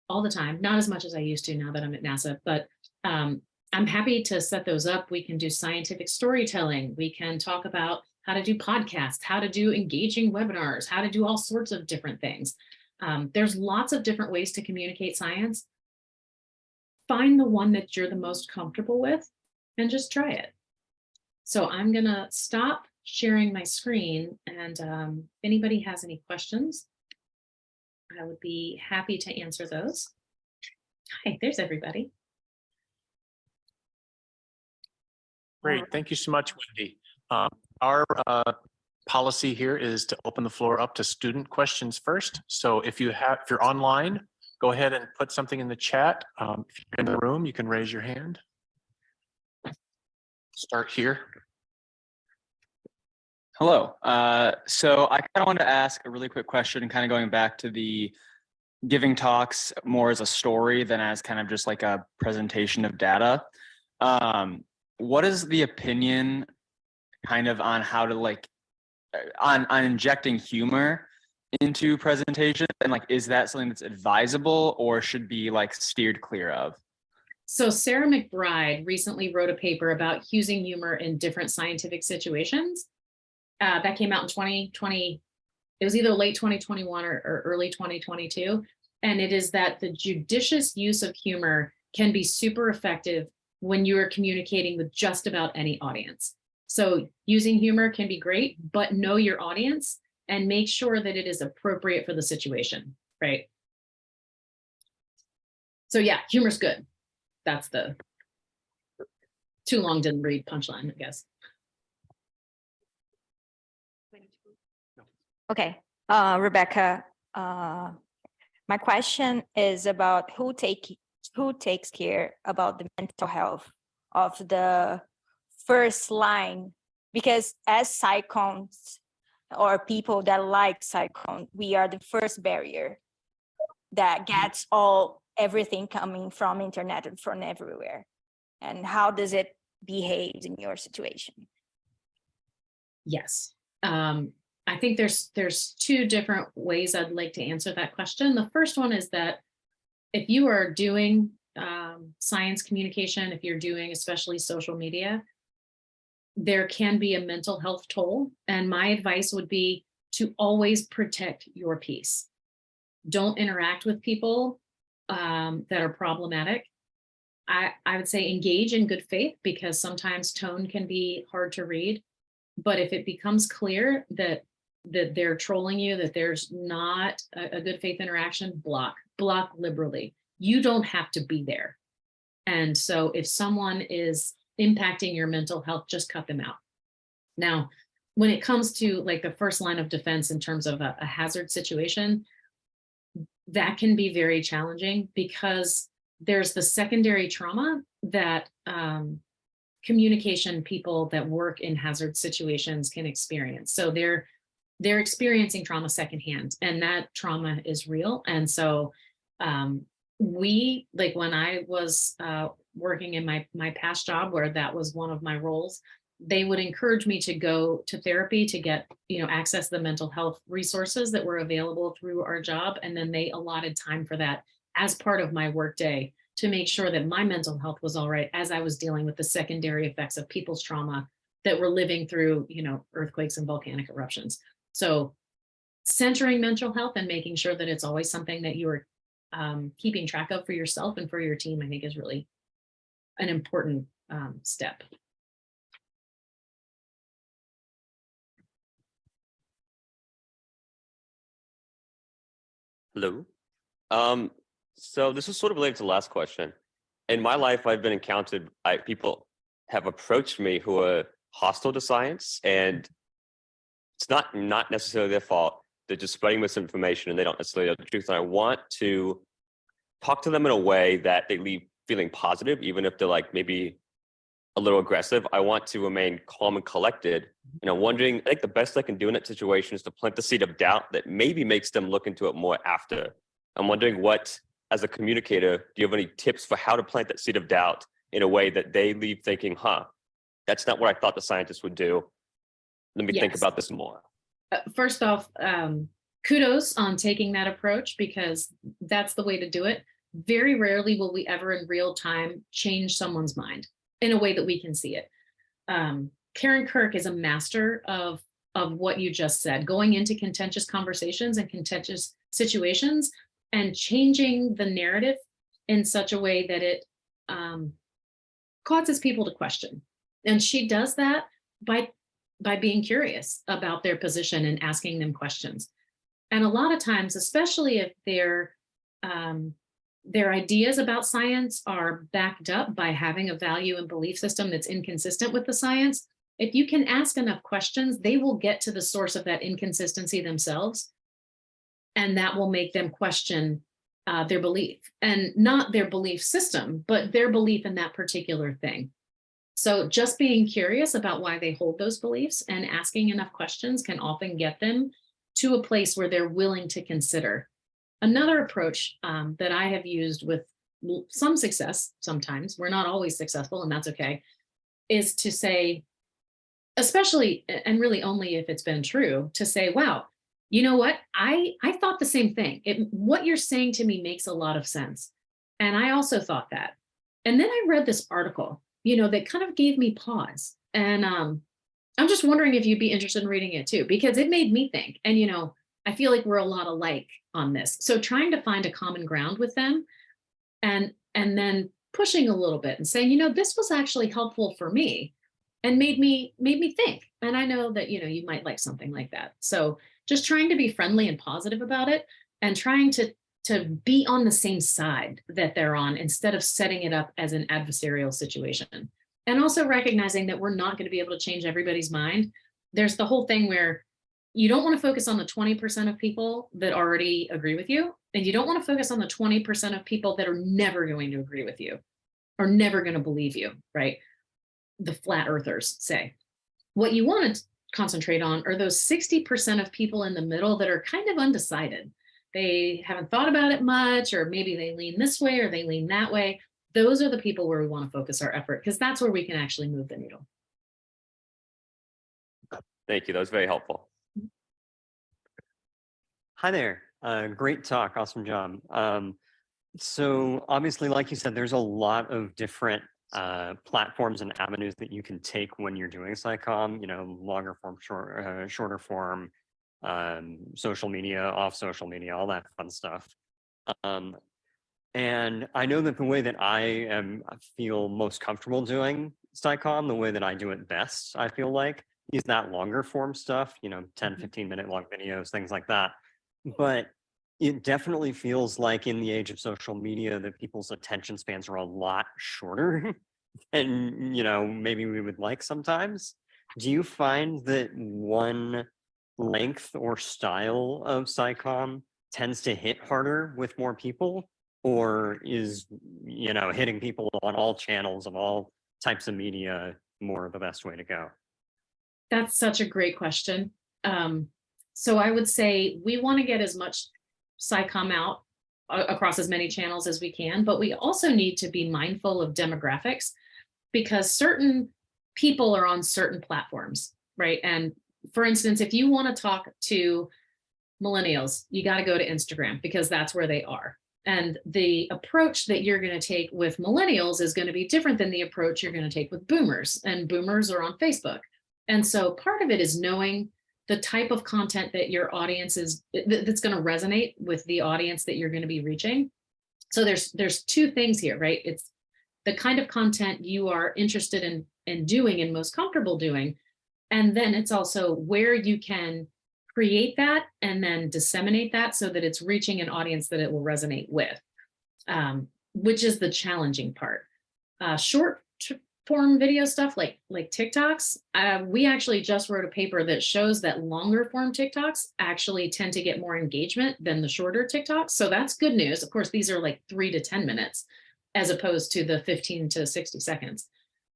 all the time, not as much as I used to now that I'm at NASA, but I'm happy to set those up. We can do scientific storytelling. We can talk about how to do podcasts, how to do engaging webinars, how to do all sorts of different things. There's lots of different ways to communicate science. Find the one that you're the most comfortable with and just try it. So I'm gonna stop sharing my screen, and if anybody has any questions, I would be happy to answer those. Hi, there's everybody. Great. Thank you so much, Wendy. Our policy here is to open the floor up to student questions first. So if you're online, go ahead and put something in the chat. If you're in the room, you can raise your hand. Start here. Hello. So I kind of wanted to ask a really quick question, kind of going back to the giving talks more as a story than as kind of just like a presentation of data. What is the opinion kind of on how to on injecting humor into presentation? And is that something that's advisable or should be steered clear of? So Sarah McBride recently wrote a paper about using humor in different scientific situations. That came out in 2020. It was either late 2021 or early 2022. And it is that the judicious use of humor can be super effective when you are communicating with just about any audience. So using humor can be great, but know your audience and make sure that it is appropriate for the situation, right? So yeah, humor's good. That's the too long didn't read punchline, I guess. Okay, Rebecca, my question is about who takes care about the mental health of the first line, because as psychons or people that like psychon, we are the first barrier that gets everything coming from internet and from everywhere. And how does it behave in your situation? Yes. I think there's two different ways I'd like to answer that question. The first one is that if you are doing science communication, if you're doing especially social media, there can be a mental health toll. And my advice would be to always protect your peace. Don't interact with people that are problematic. I would say engage in good faith, because sometimes tone can be hard to read. But if it becomes clear that they're trolling you, that there's not a good faith interaction, block liberally. You don't have to be there. And so if someone is impacting your mental health, just cut them out. Now, when it comes to like the first line of defense in terms of a hazard situation, that can be very challenging, because there's the secondary trauma that communication people that work in hazard situations can experience. So they're experiencing trauma secondhand, and that trauma is real. And so we, like when I was working in my past job, where that was one of my roles, they would encourage me to go to therapy to get, access the mental health resources that were available through our job. And then they allotted time for that as part of my workday to make sure that my mental health was all right as I was dealing with the secondary effects of people's trauma that were living through, earthquakes and volcanic eruptions. So centering mental health and making sure that it's always something that you're keeping track of for yourself and for your team, I think is really an important step. Hello. So this is sort of related to the last question. In my life, I've been encountered, people have approached me who are hostile to science, and it's not necessarily their fault. They're just spreading misinformation and they don't necessarily know the truth. And I want to talk to them in a way that they leave feeling positive, even if they're like maybe a little aggressive. I want to remain calm and collected. And I'm wondering, I think the best I can do in that situation is to plant the seed of doubt that maybe makes them look into it more after. I'm wondering what, as a communicator, do you have any tips for how to plant that seed of doubt in a way that they leave thinking, that's not what I thought the scientists would do. Let me think about this more. First off, kudos on taking that approach, because that's the way to do it. Very rarely will we ever in real time change someone's mind in a way that we can see it. Karen Kirk is a master of what you just said, going into contentious conversations and contentious situations and changing the narrative in such a way that it causes people to question. And she does that by being curious about their position and asking them questions. And a lot of times, especially if their ideas about science are backed up by having a value and belief system that's inconsistent with the science, if you can ask enough questions, they will get to the source of that inconsistency themselves. And that will make them question their belief, and not their belief system, but their belief in that particular thing. So just being curious about why they hold those beliefs and asking enough questions can often get them to a place where they're willing to consider. Another approach that I have used with some success, sometimes, we're not always successful, and that's okay, is to say, especially, and really only if it's been true, to say, wow, you know what? I thought the same thing. What you're saying to me makes a lot of sense. And I also thought that. And then I read this article, that kind of gave me pause. And I'm just wondering if you'd be interested in reading it too, because it made me think. And, I feel like we're a lot alike on this. So trying to find a common ground with them and then pushing a little bit and saying, this was actually helpful for me and made me think. And I know that, you might like something like that. So just trying to be friendly and positive about it, and trying to be on the same side that they're on instead of setting it up as an adversarial situation. And also recognizing that we're not going to be able to change everybody's mind. There's the whole thing where you don't want to focus on the 20% of people that already agree with you, and you don't want to focus on the 20% of people that are never going to agree with you or never going to believe you, right? The flat earthers say. What you want to concentrate on are those 60% of people in the middle that are kind of undecided. They haven't thought about it much, or maybe they lean this way or they lean that way. Those are the people where we want to focus our effort, because that's where we can actually move the needle. Thank you. That was very helpful. Hi there. Great talk. Awesome job. So obviously, like you said, there's a lot of different platforms and avenues that you can take when you're doing SciComm, longer form, shorter form, social media, off social media, all that fun stuff. And I know that the way that I feel most comfortable doing SciComm, the way that I do it best, I feel like, is that longer form stuff, 10, 15 minute long videos, things like that. But it definitely feels like in the age of social media that people's attention spans are a lot shorter and, maybe we would like sometimes. Do you find that one length or style of SciComm tends to hit harder with more people, or is, hitting people on all channels of all types of media more the best way to go? That's such a great question. So I would say we want to get as much SciComm out across as many channels as we can, but we also need to be mindful of demographics, because certain people are on certain platforms, right? And for instance, if you want to talk to millennials, you got to go to Instagram, because that's where they are. And the approach that you're going to take with millennials is going to be different than the approach you're going to take with boomers, and boomers are on Facebook. And so part of it is knowing the type of content that your audience is, that's going to resonate with the audience that you're going to be reaching. So there's two things here, right? It's the kind of content you are interested in doing and most comfortable doing. And then it's also where you can create that and then disseminate that so that it's reaching an audience that it will resonate with, which is the challenging part. Short form video stuff like TikToks, we actually just wrote a paper that shows that longer form TikToks actually tend to get more engagement than the shorter TikToks. So that's good news. Of course, these are like 3 to 10 minutes as opposed to the 15 to 60 seconds.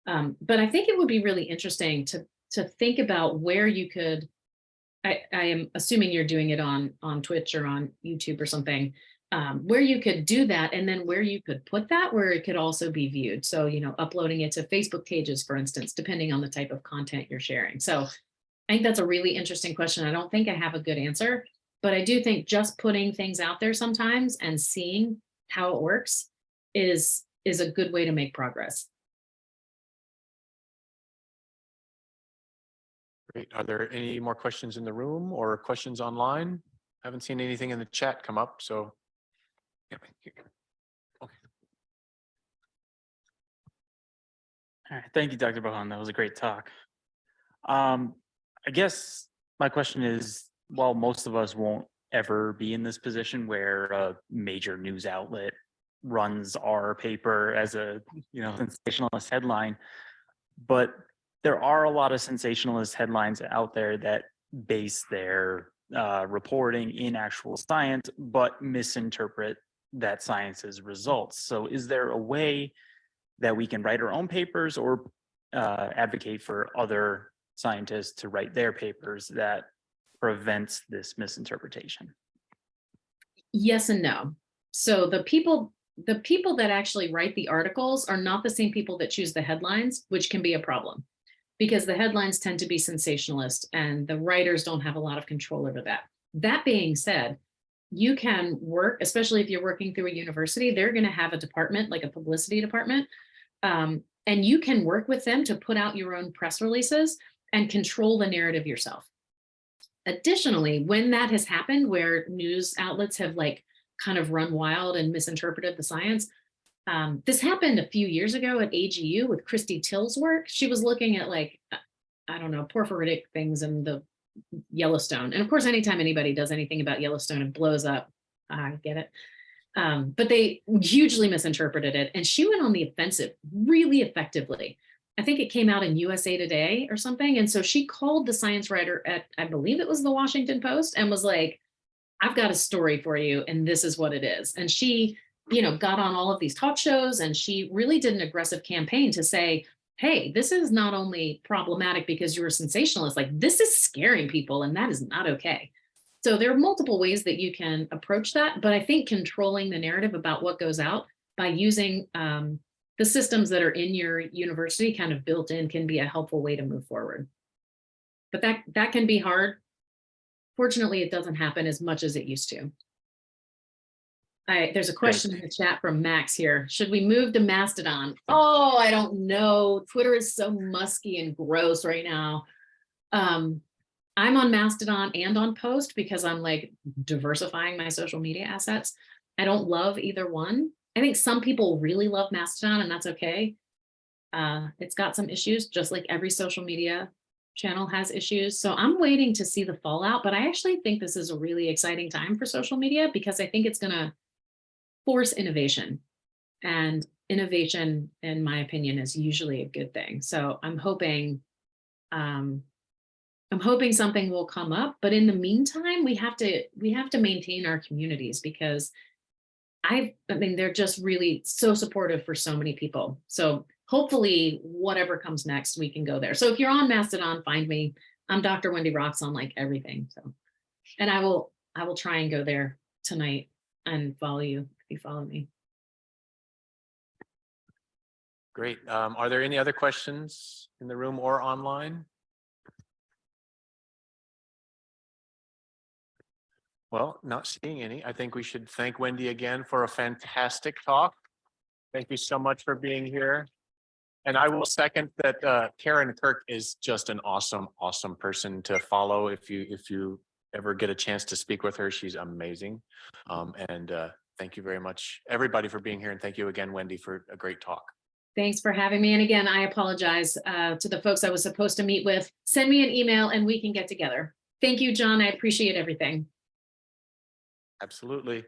But I think it would be really interesting to think about where you could, I am assuming you're doing it on Twitch or on YouTube or something, where you could do that, and then where you could put that where it could also be viewed. So, uploading it to Facebook pages, for instance, depending on the type of content you're sharing. So I think that's a really interesting question. I don't think I have a good answer, but I do think just putting things out there sometimes and seeing how it works is a good way to make progress. Great. Are there any more questions in the room or questions online? I haven't seen anything in the chat come up, so. Yeah, okay. All right, thank you, Dr. Bohon. That was a great talk. I guess my question is, while most of us won't ever be in this position where a major news outlet runs our paper as a sensationalist headline, but there are a lot of sensationalist headlines out there that base their reporting in actual science, but misinterpret that science's results. So is there a way that we can write our own papers or advocate for other scientists to write their papers that prevents this misinterpretation? Yes and no. So the people that actually write the articles are not the same people that choose the headlines, which can be a problem, because the headlines tend to be sensationalist and the writers don't have a lot of control over that. That being said, you can work, especially if you're working through a university, they're going to have a department, like a publicity department, and you can work with them to put out your own press releases and control the narrative yourself. Additionally, when that has happened, where news outlets have kind of run wild and misinterpreted the science, this happened a few years ago at AGU with Christy Till's work. She was looking at porphyritic things in the Yellowstone. And of course, anytime anybody does anything about Yellowstone, it blows up. I get it. But they hugely misinterpreted it. And she went on the offensive really effectively. I think it came out in USA Today or something. And so she called the science writer at, I believe it was the Washington Post, and was like, I've got a story for you, and this is what it is. And she, got on all of these talk shows, and she really did an aggressive campaign to say, hey, this is not only problematic because you're a sensationalist, like this is scaring people, and that is not okay. So there are multiple ways that you can approach that, but I think controlling the narrative about what goes out by using the systems that are in your university kind of built in can be a helpful way to move forward. But that can be hard. Fortunately, it doesn't happen as much as it used to. There's a question in the chat from Max here. Should we move to Mastodon? Oh, I don't know. Twitter is so musky and gross right now. I'm on Mastodon and on Post because I'm like diversifying my social media assets. I don't love either one. I think some people really love Mastodon, and that's okay. It's got some issues, just like every social media channel has issues. So I'm waiting to see the fallout, but I actually think this is a really exciting time for social media because I think it's going to force innovation, and innovation, in my opinion, is usually a good thing. So I'm hoping something will come up, but in the meantime, we have to maintain our communities because I mean, they're just really so supportive for so many people. So hopefully whatever comes next, we can go there. So if you're on Mastodon, find me. I'm Dr. Wendy Rocks on like everything. So, and I will try and go there tonight and follow you if you follow me. Great. Are there any other questions in the room or online? Well, not seeing any. I think we should thank Wendy again for a fantastic talk. Thank you so much for being here. And I will second that Karen Kirk is just an awesome, awesome person to follow. If you ever get a chance to speak with her, she's amazing. Thank you very much, everybody, for being here. And thank you again, Wendy, for a great talk. Thanks for having me. And again, I apologize to the folks I was supposed to meet with. Send me an email and we can get together. Thank you, John. I appreciate everything. Absolutely.